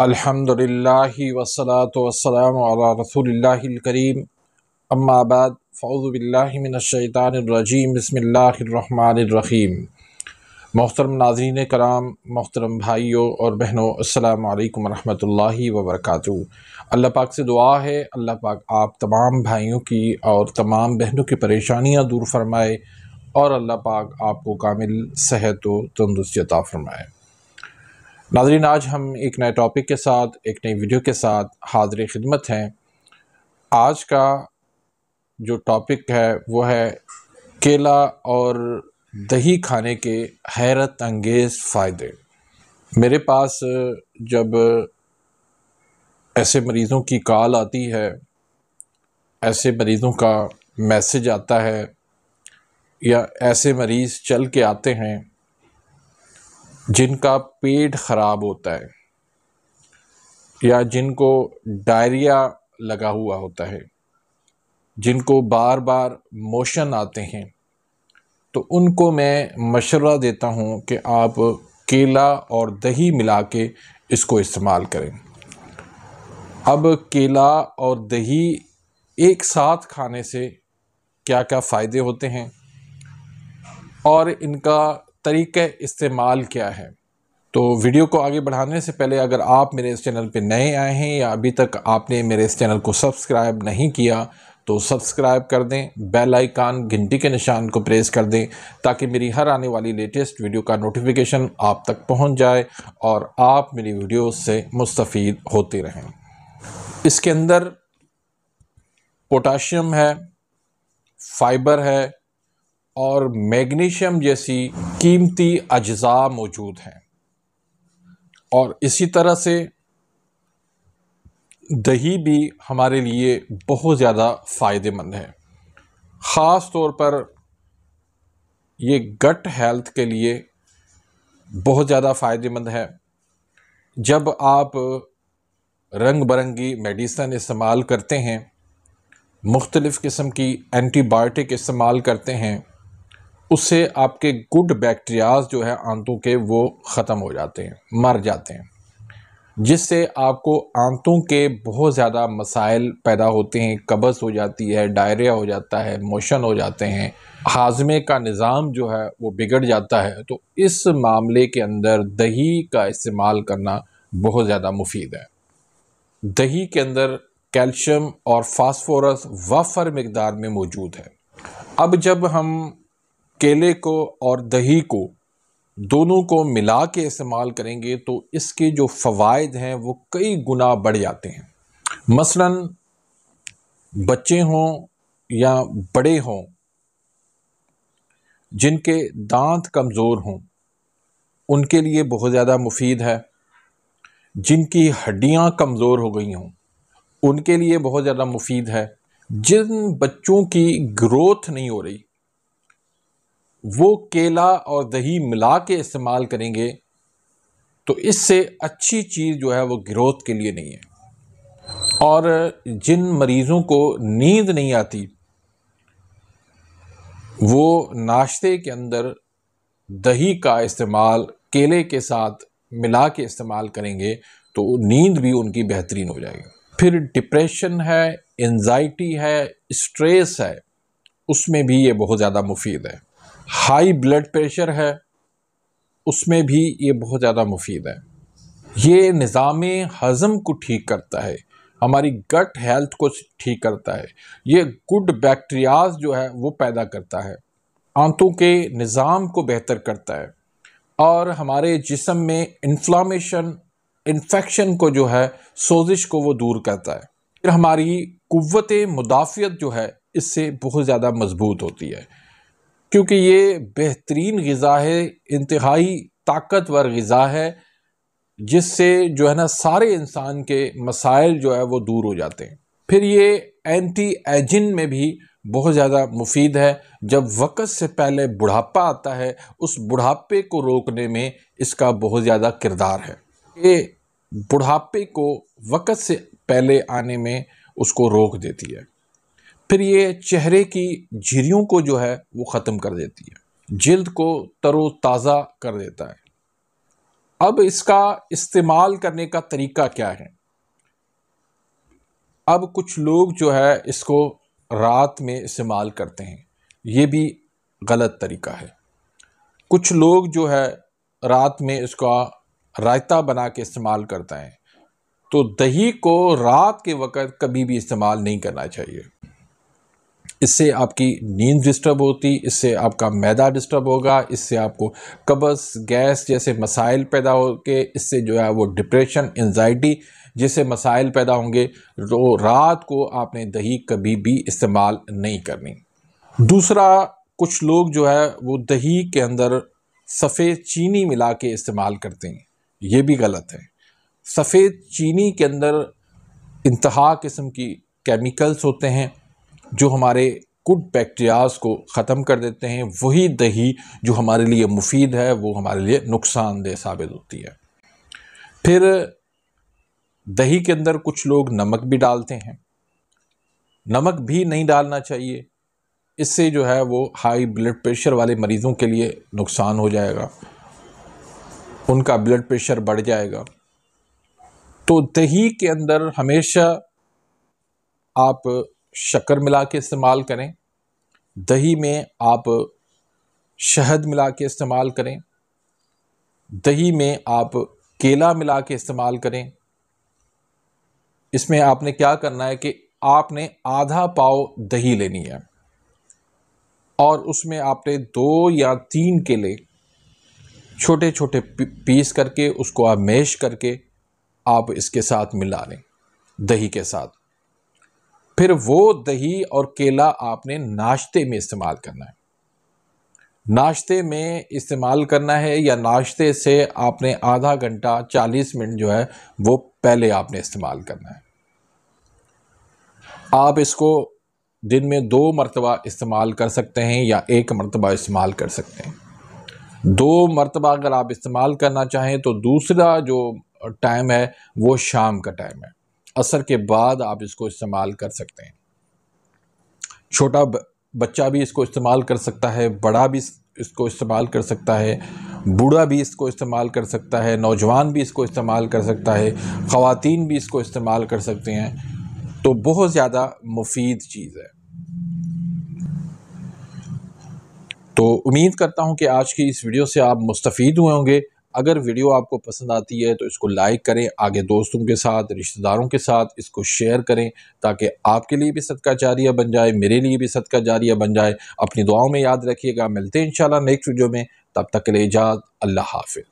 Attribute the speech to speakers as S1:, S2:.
S1: अल्हम्दुलिल्लाहि वस्सलातु वस्सलामु अला रसूलिल्लाहिल करीम अम्मा बाद फ़अऊज़ु बिल्लाहि मिनश शैतानिर रजीम बिस्मिल्लाहिर रहमानिर रहीम। मोहतरम नाज़रीन कराम, मोहतरम भाइयों और बहनों, अस्सलामु अलैकुम रहमतुल्लाहि व बरकातुहू। अल्लाह पाक से दुआ है अल्लाह पाक आप तमाम भाइयों की और तमाम बहनों की परेशानियाँ दूर फरमाए और अल्लाह पाक आपको कामिल सेहत व तंदुरुस्ती अता फरमाए। नाज़रीन, आज हम एक नए टॉपिक के साथ, एक नई वीडियो के साथ हाज़िर खिदमत हैं। आज का जो टॉपिक है वो है केला और दही खाने के हैरत अंगेज़ फ़ायदे। मेरे पास जब ऐसे मरीज़ों की कॉल आती है, ऐसे मरीज़ों का मैसेज आता है या ऐसे मरीज़ चल के आते हैं जिनका पेट ख़राब होता है या जिनको डायरिया लगा हुआ होता है, जिनको बार बार मोशन आते हैं, तो उनको मैं मशवरा देता हूँ कि आप केला और दही मिला के इसको इस्तेमाल करें। अब केला और दही एक साथ खाने से क्या क्या फ़ायदे होते हैं और इनका तरीक़ा इस्तेमाल क्या है। तो वीडियो को आगे बढ़ाने से पहले अगर आप मेरे इस चैनल पे नए आए हैं या अभी तक आपने मेरे इस चैनल को सब्सक्राइब नहीं किया तो सब्सक्राइब कर दें, बेल आइकन घंटी के निशान को प्रेस कर दें ताकि मेरी हर आने वाली लेटेस्ट वीडियो का नोटिफिकेशन आप तक पहुंच जाए और आप मेरी वीडियो से मुस्तफ़ीद होते रहें। इसके अंदर पोटाशियम है, फाइबर है और मैग्नीशियम जैसी कीमती अज्जा मौजूद हैं और इसी तरह से दही भी हमारे लिए बहुत ज़्यादा फ़ायदेमंद है। ख़ास तौर पर ये गट हेल्थ के लिए बहुत ज़्यादा फ़ायदेमंद है। जब आप रंग बिरंगी मेडिसिन इस्तेमाल करते हैं, मुख्तलिफ़ किस्म की एंटीबायोटिक इस्तेमाल करते हैं, उससे आपके गुड बैक्टीरियाज जो है आंतों के वो ख़त्म हो जाते हैं, मर जाते हैं, जिससे आपको आंतों के बहुत ज़्यादा मसाइल पैदा होते हैं। कब्ज़ हो जाती है, डायरिया हो जाता है, मोशन हो जाते हैं, हाज़मे का निज़ाम जो है वो बिगड़ जाता है। तो इस मामले के अंदर दही का इस्तेमाल करना बहुत ज़्यादा मुफीद है। दही के अंदर कैल्शियम और फास्फोरस वफ़र मिक़दार में मौजूद है। अब जब हम केले को और दही को दोनों को मिला के इस्तेमाल करेंगे तो इसके जो फ़वाइद हैं वो कई गुना बढ़ जाते हैं। मसलन बच्चे हों या बड़े हों जिनके दांत कमज़ोर हों, उनके लिए बहुत ज़्यादा मुफीद है। जिनकी हड्डियां कमज़ोर हो गई हों, उनके लिए बहुत ज़्यादा मुफीद है। जिन बच्चों की ग्रोथ नहीं हो रही, वो केला और दही मिला के इस्तेमाल करेंगे तो इससे अच्छी चीज़ जो है वो ग्रोथ के लिए नहीं है। और जिन मरीज़ों को नींद नहीं आती, वो नाश्ते के अंदर दही का इस्तेमाल केले के साथ मिला के इस्तेमाल करेंगे तो नींद भी उनकी बेहतरीन हो जाएगी। फिर डिप्रेशन है, एंजाइटी है, स्ट्रेस है, उसमें भी ये बहुत ज़्यादा मुफीद है। हाई ब्लड प्रेशर है, उसमें भी ये बहुत ज़्यादा मुफीद है। ये निज़ामे हज़म को ठीक करता है, हमारी गट हेल्थ को ठीक करता है। ये गुड बैक्टीरियाज जो है वो पैदा करता है, आंतों के निज़ाम को बेहतर करता है और हमारे जिस्म में इन्फ्लामेशन, इन्फेक्शन को जो है, सोजिश को वो दूर करता है। फिर हमारी कुव्वते मुदाफ़ियत जो है इससे बहुत ज़्यादा मजबूत होती है क्योंकि ये बेहतरीन ग़िज़ा है, इंतहाई ताकतवर ग़िज़ा है, जिससे जो है ना सारे इंसान के मसाइल जो है वो दूर हो जाते हैं। फिर ये एंटी एजिंग में भी बहुत ज़्यादा मुफीद है। जब वक़्त से पहले बुढ़ापा आता है, उस बुढ़ापे को रोकने में इसका बहुत ज़्यादा किरदार है। ये बुढ़ापे को वक़्त से पहले आने में उसको रोक देती है। फिर ये चेहरे की झुर्रियों को जो है वो ख़त्म कर देती है, जिल्द को तरोताज़ा कर देता है। अब इसका इस्तेमाल करने का तरीका क्या है? अब कुछ लोग जो है इसको रात में इस्तेमाल करते हैं, ये भी गलत तरीका है। कुछ लोग जो है रात में इसका रायता बना के इस्तेमाल करते हैं, तो दही को रात के वक़्त कभी भी इस्तेमाल नहीं करना चाहिए। इससे आपकी नींद डिस्टर्ब होती, इससे आपका मैदा डिस्टर्ब होगा, इससे आपको कब्ज़, गैस जैसे मसाइल पैदा होके इससे जो है वो डिप्रेशन, एंजाइटी जैसे मसाइल पैदा होंगे। तो रात को आपने दही कभी भी इस्तेमाल नहीं करनी। दूसरा, कुछ लोग जो है वो दही के अंदर सफ़ेद चीनी मिला के इस्तेमाल करते हैं, ये भी गलत है। सफ़ेद चीनी के अंदर इंतहा किस्म की केमिकल्स होते हैं जो हमारे गुड बैक्टीरियाज को ख़त्म कर देते हैं। वही दही जो हमारे लिए मुफीद है वो हमारे लिए नुकसानदेह साबित होती है। फिर दही के अंदर कुछ लोग नमक भी डालते हैं, नमक भी नहीं डालना चाहिए। इससे जो है वो हाई ब्लड प्रेशर वाले मरीज़ों के लिए नुकसान हो जाएगा, उनका ब्लड प्रेशर बढ़ जाएगा। तो दही के अंदर हमेशा आप शक्कर मिला के इस्तेमाल करें, दही में आप शहद मिला के इस्तेमाल करें, दही में आप केला मिला के इस्तेमाल करें। इसमें आपने क्या करना है कि आपने आधा पाव दही लेनी है और उसमें आपने 2 या 3 केले छोटे छोटे पीस करके उसको आप मैश करके आप इसके साथ मिला लें दही के साथ। फिर वो दही और केला आपने नाश्ते में इस्तेमाल करना है। नाश्ते में इस्तेमाल करना है या नाश्ते से आपने आधा घंटा 40 मिनट जो है वो पहले आपने इस्तेमाल करना है। आप इसको दिन में 2 मरतबा इस्तेमाल कर सकते हैं या 1 मरतबा इस्तेमाल कर सकते हैं। 2 मरतबा अगर आप इस्तेमाल करना चाहें तो दूसरा जो टाइम है वो शाम का टाइम है, असर के बाद आप इसको इस्तेमाल कर सकते हैं। छोटा बच्चा भी इसको इस्तेमाल कर सकता है, बड़ा भी इसको इस्तेमाल कर सकता है, बूढ़ा भी इसको इस्तेमाल कर सकता है, नौजवान भी इसको इस्तेमाल कर सकता है, ख़वातीन भी इसको इस्तेमाल कर सकते हैं। तो बहुत ज़्यादा मुफीद चीज़ है। तो उम्मीद करता हूँ कि आज की इस वीडियो से आप मुस्तफ़ीद हुए होंगे। अगर वीडियो आपको पसंद आती है तो इसको लाइक करें, आगे दोस्तों के साथ, रिश्तेदारों के साथ इसको शेयर करें ताकि आपके लिए भी सदका जारिया बन जाए, मेरे लिए भी सदका जारिया बन जाए। अपनी दुआओं में याद रखिएगा। मिलते हैं इंशाल्लाह नेक्स्ट वीडियो में, तब तक के लिए इजाज़त। अल्लाह हाफ़िज़।